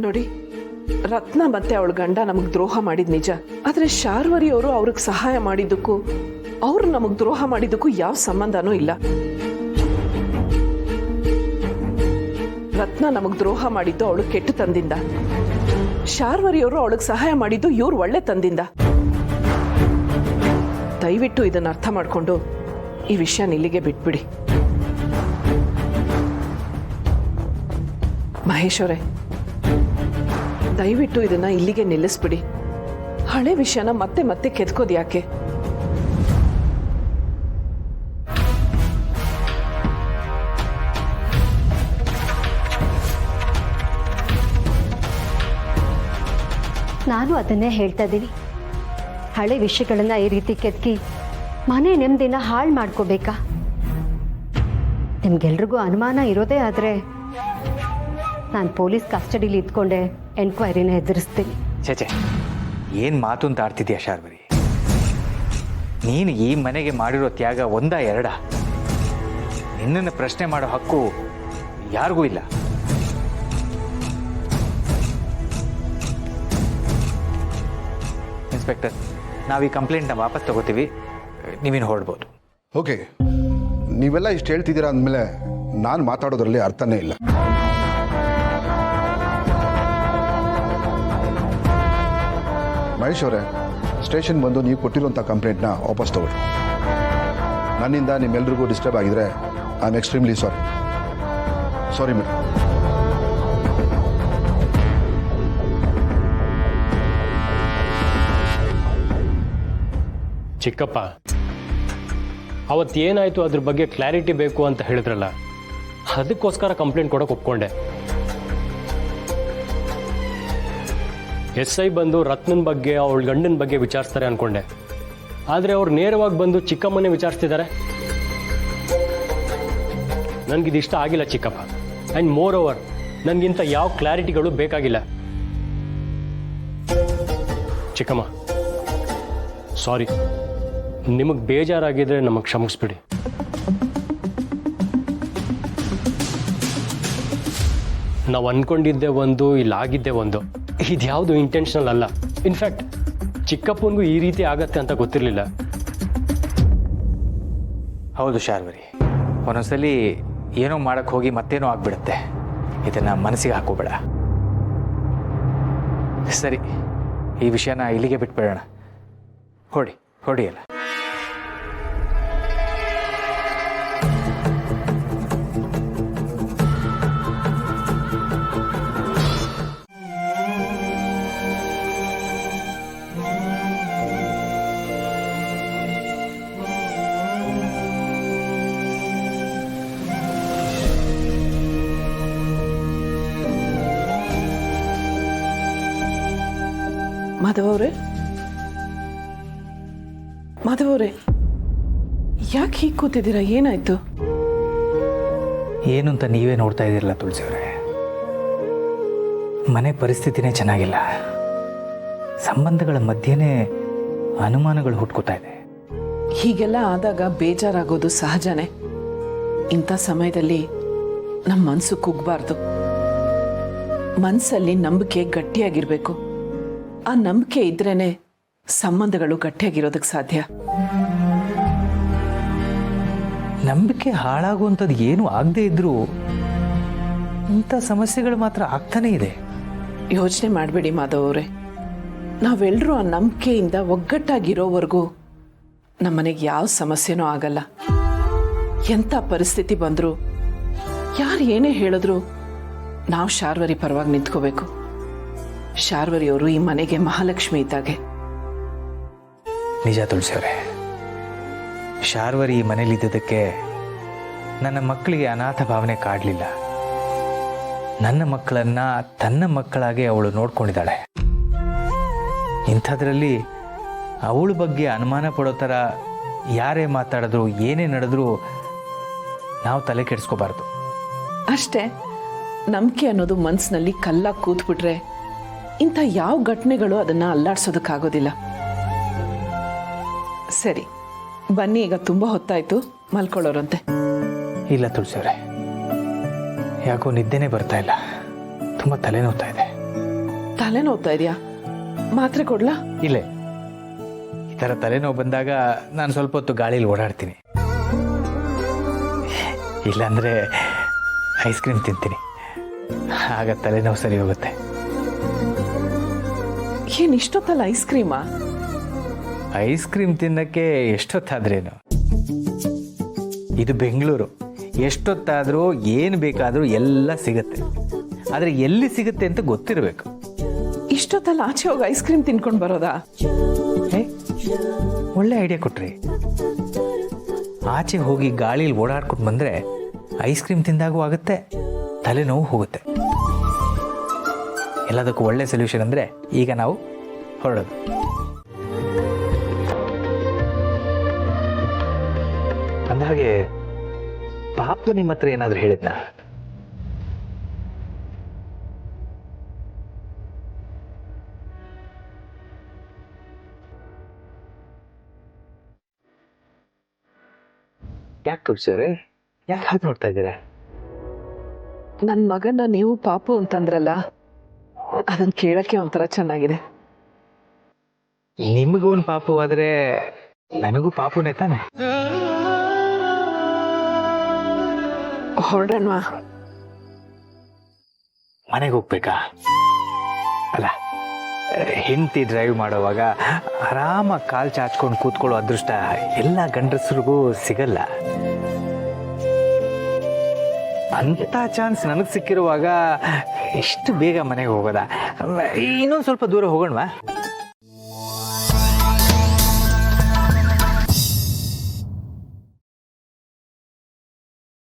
ನೋಡಿ, ರತ್ನ ಮತ್ತೆ ಅವಳ ಗಂಡ ನಮಗ್ ದ್ರೋಹ ಮಾಡಿದ್ ನಿಜ. ಆದ್ರೆ ಶಾರ್ವರಿ ಅವರು ಅವ್ರಿಗೆ ಸಹಾಯ ಮಾಡಿದ್ದಕ್ಕೂ ಅವ್ರು ನಮಗ್ ದ್ರೋಹ ಮಾಡಿದ್ದಕ್ಕೂ ಯಾವ ಸಂಬಂಧನೂ ಇಲ್ಲ. ರತ್ನ ನಮಗ್ ದ್ರೋಹ ಮಾಡಿದ್ದು ಅವಳು ಕೆಟ್ಟ ತಂದಿಂದ, ಶಾರ್ವರಿ ಅವರು ಅವಳಿಗೆ ಸಹಾಯ ಮಾಡಿದ್ದು ಇವ್ರು ಒಳ್ಳೆ ತಂದಿಂದ. ದಯವಿಟ್ಟು ಇದನ್ನ ಅರ್ಥ ಮಾಡ್ಕೊಂಡು ಈ ವಿಷಯ ಇಲ್ಲಿಗೆ ಬಿಟ್ಬಿಡಿ. ಮಹೇಶ್ ಅವರೇ, ದಯವಿಟ್ಟು ಇದನ್ನ ಇಲ್ಲಿಗೆ ನಿಲ್ಲಿಸ್ಬಿಡಿ. ಹಳೆ ವಿಷಯನ ಮತ್ತೆ ಮತ್ತೆ ಕೆದ್ಕೋದು ಯಾಕೆ? ನಾನು ಅದನ್ನೇ ಹೇಳ್ತಾ ಇದ್ದೀನಿ. ಹಳೆ ವಿಷಯಗಳನ್ನ ಈ ರೀತಿ ಕೆದಕಿ ಮನೆ ನೆಮ್ಮದಿನ ಹಾಳು ಮಾಡ್ಕೋಬೇಕಾ? ನಿಮ್ಗೆಲ್ರಿಗೂ ಅನುಮಾನ ಇರೋದೇ ಆದರೆ ನಾನು ಪೊಲೀಸ್ ಕಸ್ಟಡಿಲಿ ಇದ್ಕೊಂಡೆ ಎನ್ಕ್ವೈರಿನ ಎದುರಿಸ್ತೀನಿ. ಚೇಚೆ, ಏನು ಮಾತು ಅಂತ ಆಡ್ತಿದ್ಯಾ ಶಾರ್ವರಿ? ನೀನು ಈ ಮನೆಗೆ ಮಾಡಿರೋ ತ್ಯಾಗ ಒಂದ ಎರಡ? ನಿನ್ನನ್ನು ಪ್ರಶ್ನೆ ಮಾಡೋ ಹಕ್ಕು ಯಾರಿಗೂ ಇಲ್ಲ. ಇನ್ಸ್ಪೆಕ್ಟರ್, ನಾವು ಈ ಕಂಪ್ಲೇಂಟ್ನ ವಾಪಸ್ ತಗೋತೀವಿ, ನೀವೇನು ಹೊರಡ್ಬೋದು. ಓಕೆ, ನೀವೆಲ್ಲ ಇಷ್ಟು ಹೇಳ್ತಿದ್ದೀರಾ ಅಂದಮೇಲೆ ನಾನು ಮಾತಾಡೋದ್ರಲ್ಲಿ ಅರ್ಥನೇ ಇಲ್ಲ. ಮಹೇಶ್ ಅವರೇ, ಸ್ಟೇಷನ್ ಬಂದು ನೀವು ಕೊಟ್ಟಿರುವಂಥ ಕಂಪ್ಲೇಂಟ್ನ ವಾಪಸ್ ತಗೊಳ್ಳಿ. ನನ್ನಿಂದ ನಿಮ್ಮೆಲ್ರಿಗೂ ಡಿಸ್ಟರ್ಬ್ ಆಗಿದ್ರೆ I am extremely sorry madam. ಚಿಕ್ಕಪ್ಪ, ಅವತ್ತೇನಾಯಿತು ಅದ್ರ ಬಗ್ಗೆ ಕ್ಲಾರಿಟಿ ಬೇಕು ಅಂತ ಹೇಳಿದ್ರಲ್ಲ, ಅದಕ್ಕೋಸ್ಕರ ಕಂಪ್ಲೇಂಟ್ ಕೊಡೋಕೆ ಒಪ್ಕೊಂಡೆ. SI ಬಂದು ರತ್ನನ ಬಗ್ಗೆ ಅವಳ ಗಂಡನ ಬಗ್ಗೆ ವಿಚಾರಿಸ್ತಾರೆ ಅಂದ್ಕೊಂಡೆ. ಆದರೆ ಅವ್ರು ನೇರವಾಗಿ ಬಂದು ಚಿಕ್ಕಮ್ಮನೇ ವಿಚಾರಿಸ್ತಿದ್ದಾರೆ. ನನಗಿದು ಇಷ್ಟ ಆಗಿಲ್ಲ ಚಿಕ್ಕಪ್ಪ. ಆ್ಯಂಡ್ ಮೋರ್ ಓವರ್, ನನಗಿಂತ ಯಾವ ಕ್ಲಾರಿಟಿಗಳು ಬೇಕಾಗಿಲ್ಲ. ಚಿಕ್ಕಮ್ಮ, ಸಾರಿ. ನಿಮಗೆ ಬೇಜಾರಾಗಿದ್ರೆ ನಮಗೆ ಕ್ಷಮಿಸ್ಬಿಡಿ. ನಾವು ಅಂದ್ಕೊಂಡಿದ್ದೆ ಒಂದು, ಇಲ್ಲಾಗಿದ್ದೆ ಒಂದು. ಇದ್ಯಾವುದು ಇಂಟೆನ್ಷನಲ್ ಅಲ್ಲ. ಇನ್ಫ್ಯಾಕ್ಟ್ ಚಿಕ್ಕಪ್ಪನಿಗೂ ಈ ರೀತಿ ಆಗತ್ತೆ ಅಂತ ಗೊತ್ತಿರಲಿಲ್ಲ. ಹೌದು ಶಾರ್ವರಿ, ಒಂದೊಂದ್ಸಲಿ ಏನೋ ಮಾಡಕ್ಕೆ ಹೋಗಿ ಮತ್ತೇನೋ ಆಗ್ಬಿಡುತ್ತೆ. ಇದನ್ನು ಮನಸ್ಸಿಗೆ ಹಾಕೋಬೇಡ. ಸರಿ, ಈ ವಿಷಯನ ಇಲ್ಲಿಗೆ ಬಿಟ್ಬಿಡೋಣ. ಹೊಡಿ ಅಲ್ಲ. ಮಾಧವ ಅವರೇ, ಯಾಕೆ ಹೀಗೆ ಕೂತಿದ್ದೀರಾ? ಏನಾಯ್ತು? ಏನು ಅಂತ ನೀವೇ ನೋಡ್ತಾ ಇದ್ದೀರಲ್ಲ ತುಳಸಿ ಅವರೇ, ಮನೆ ಪರಿಸ್ಥಿತಿನೇ ಚೆನ್ನಾಗಿಲ್ಲ. ಸಂಬಂಧಗಳ ಮಧ್ಯೆನೇ ಅನುಮಾನಗಳು ಹುಟ್ಕೋತಾ ಇದೆ. ಹೀಗೆಲ್ಲ ಆದಾಗ ಬೇಜಾರಾಗೋದು ಸಹಜನೇ. ಇಂಥ ಸಮಯದಲ್ಲಿ ನಮ್ಮ ಮನಸ್ಸು ಕುಗ್ಬಾರ್ದು. ಮನಸ್ಸಲ್ಲಿ ನಂಬಿಕೆ ಗಟ್ಟಿಯಾಗಿರ್ಬೇಕು. ಆ ನಂಬಿಕೆ ಇದ್ರೇನೆ ಸಂಬಂಧಗಳು ಗಟ್ಟಿಯಾಗಿರೋದಕ್ಕೆ ಸಾಧ್ಯ. ನಂಬಿಕೆ ಹಾಳಾಗುವಂಥದ್ದು ಏನು ಆಗದೆ ಇದ್ರೂ ಇಂಥ ಸಮಸ್ಯೆಗಳು ಮಾತ್ರ ಆಗ್ತಾನೇ ಇದೆ. ಯೋಚನೆ ಮಾಡಬೇಡಿ ಮಾಧವ್ ಅವರೇ. ನಾವೆಲ್ಲರೂ ಆ ನಂಬಿಕೆಯಿಂದ ಒಗ್ಗಟ್ಟಾಗಿರೋವರೆಗೂ ನಮ್ಮನೆಗೆ ಯಾವ ಸಮಸ್ಯೆನೂ ಆಗಲ್ಲ. ಎಂಥ ಪರಿಸ್ಥಿತಿ ಬಂದರೂ, ಯಾರು ಏನೇ ಹೇಳಿದ್ರು ನಾವು ಶಾರ್ವರಿ ಪರವಾಗಿ ನಿಂತ್ಕೋಬೇಕು. ಶಾರ್ವರಿಯವರು ಈ ಮನೆಗೆ ಮಹಾಲಕ್ಷ್ಮಿ ಇದ್ದಾಗೆ. ನಿಜ ತುಳಸಿ ಅವರೇ, ಶಾರ್ವರಿ ಈ ಮನೇಲಿದ್ದದಕ್ಕೆ ನನ್ನ ಮಕ್ಕಳಿಗೆ ಅನಾಥ ಭಾವನೆ ಕಾಡಲಿಲ್ಲ. ನನ್ನ ಮಕ್ಕಳನ್ನ ತನ್ನ ಮಕ್ಕಳಾಗೆ ಅವಳು ನೋಡ್ಕೊಂಡಿದ್ದಾಳೆ. ಇಂಥದ್ರಲ್ಲಿ ಅವಳ ಬಗ್ಗೆ ಅನುಮಾನ ಪಡೋ ಥರ ಯಾರೇ ಮಾತಾಡಿದ್ರು, ಏನೇ ನಡೆದ್ರೂ ನಾವು ತಲೆ ಕೆಡಿಸ್ಕೋಬಾರ್ದು ಅಷ್ಟೇ. ನಂಬಿಕೆ ಅನ್ನೋದು ಮನಸ್ಸಿನಲ್ಲಿ ಕಲ್ಲಾಗಿ ಕೂತ್ಬಿಟ್ರೆ ಇಂಥ ಯಾವ ಘಟನೆಗಳು ಅದನ್ನ ಅಲ್ಲಾಡ್ಸೋದಕ್ಕಾಗೋದಿಲ್ಲ. ಸರಿ, ಬನ್ನಿ, ಈಗ ತುಂಬಾ ಹೊತ್ತಾಯ್ತು, ಮಲ್ಕೊಳ್ಳೋರಂತೆ. ಇಲ್ಲ ತುಳಸಿ ಅವರೇ, ಯಾಕೋ ನಿದ್ದೆನೇ ಬರ್ತಾ ಇಲ್ಲ, ತುಂಬ ತಲೆನೋವ್ತಾ ಇದೆ. ತಲೆನೋವ್ತಾ ಇದೆಯಾ? ಮಾತ್ರೆ ಕೊಡ್ಲಾ? ಇಲ್ಲೇ ಈ ಥರ ತಲೆನೋವು ಬಂದಾಗ ನಾನು ಸ್ವಲ್ಪ ಹೊತ್ತು ಗಾಳೀಲಿ ಓಡಾಡ್ತೀನಿ, ಇಲ್ಲಾಂದರೆ ಐಸ್ ಕ್ರೀಮ್ ತಿಂತೀನಿ, ಆಗ ತಲೆನೋವು ಸರಿ ಹೋಗುತ್ತೆ. ಏನ್ ಇಷ್ಟೊತ್ತಲ್ಲ ಐಸ್ ಕ್ರೀಮಾ? ಐಸ್ ಕ್ರೀಮ್ ತಿನ್ನಕ್ಕೆ ಎಷ್ಟೊತ್ತಾದ್ರೇನು? ಇದು ಬೆಂಗಳೂರು, ಎಷ್ಟೊತ್ತಾದರೂ ಏನು ಬೇಕಾದರೂ ಎಲ್ಲ ಸಿಗುತ್ತೆ. ಆದರೆ ಎಲ್ಲಿ ಸಿಗುತ್ತೆ ಅಂತ ಗೊತ್ತಿರಬೇಕು. ಇಷ್ಟೊತ್ತಲ್ಲ ಆಚೆ ಹೋಗಿ ಐಸ್ ಕ್ರೀಮ್ ತಿನ್ಕೊಂಡು ಬರೋದಾ? ಒಳ್ಳೆ ಐಡಿಯಾ ಕೊಟ್ರಿ. ಆಚೆ ಹೋಗಿ ಗಾಳೀಲಿ ಓಡಾಡ್ಕೊಂಡು ಬಂದರೆ ಐಸ್ ಕ್ರೀಮ್ ತಿಂದಾಗೂ ಆಗುತ್ತೆ, ತಲೆನೋವು ಹೋಗುತ್ತೆ. ಎಲ್ಲದಕ್ಕೂ ಒಳ್ಳೆ ಸೊಲ್ಯೂಷನ್ ಅಂದರೆ ಈಗ ನಾವು ಹೊರಡೋದು. ಅಂದಹಾಗೆ ಪಾಪು ನಿಮ್ಮ ಹತ್ರ ಏನಾದರೂ ಹೇಳಿದ್ನ? ಯಾಕೆ ತೋರಿಸಿದ್ರೆ ಯಾಕೆ ಹಾಗೆ ನೋಡ್ತಾ ಇದ್ದೀರಾ? ನನ್ನ ಮಗನ ನೀವು ಪಾಪು ಅಂತಂದ್ರಲ್ಲ, ಅದನ್ನ ಕೇಳಕ್ಕೆ ಒಂಥರ ಚೆನ್ನಾಗಿದೆ. ನಿಮಗೂ ಒಂದು ಪಾಪು ಆದರೆ ನನಗೂ ಪಾಪುನೇ ತಾನೆ. ಹೊರಡೋಣವಾ? ಮನೆಗೆ ಹೋಗ್ಬೇಕಾ? ಅಲ್ಲ, ಹೆಂಡತಿ ಡ್ರೈವ್ ಮಾಡೋವಾಗ ಆರಾಮಾಗಿ ಕಾಲು ಚಾಚ್ಕೊಂಡು ಕೂತ್ಕೊಳ್ಳೋ ಅದೃಷ್ಟ ಎಲ್ಲ ಗಂಡಸರಿಗೂ ಸಿಗಲ್ಲ. ಅಂಥ ಚಾನ್ಸ್ ನನಗೆ ಸಿಕ್ಕಿರುವಾಗ ಇಷ್ಟು ಬೇಗ ಮನೆಗೆ ಹೋಗೋದಾ? ಇನ್ನೊಂದು ಸ್ವಲ್ಪ ದೂರ ಹೋಗೋಣವಾ?